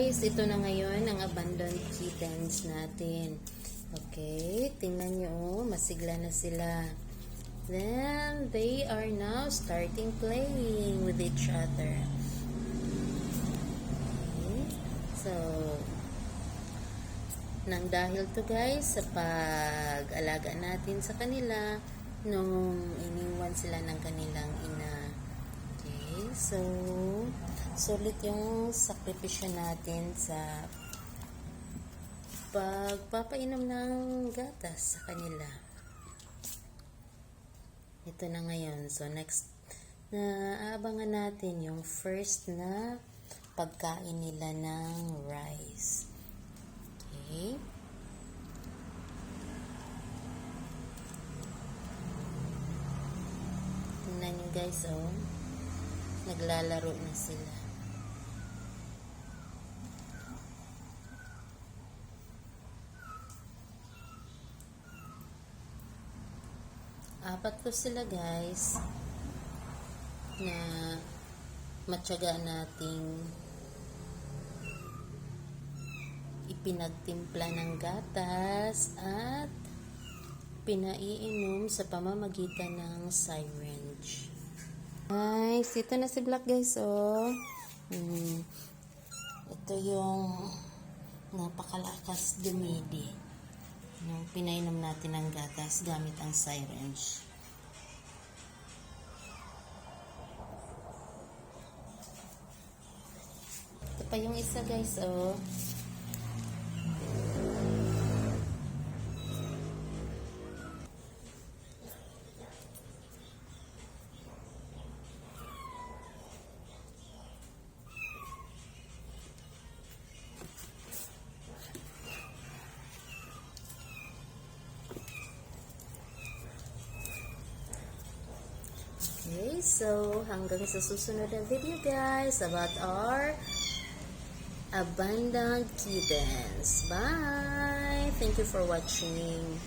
guys, ito na ngayon ang abandoned kittens natin. Okay, tingnan nyo, masigla na sila. Then, they are now starting playing with each other. Okay, so, nang dahil to guys, sa pag-alaga natin sa kanila, nung iniwan sila ng kanilang ina. Okay, so, sulit yung sakripisyo natin sa pagpapainom ng gatas sa kanila. Ito na ngayon. So, next na aabangan natin yung first na pagkain nila ng rice. Okay. Tingnan nyo guys, oh. Naglalaro na sila. Apat ko sila guys na matyaga nating ipinagtimpla ng gatas at pinaiinom sa pamamagitan ng syringe. Nice, ito na si Black guys, oh. Ito yung napakalakas dumidi nung pinainom natin ng gatas gamit ang syringe. Ito pa yung isa guys, oh. Okay, so hanggang sa susunod na video guys about our abandoned kittens. Bye! Thank you for watching.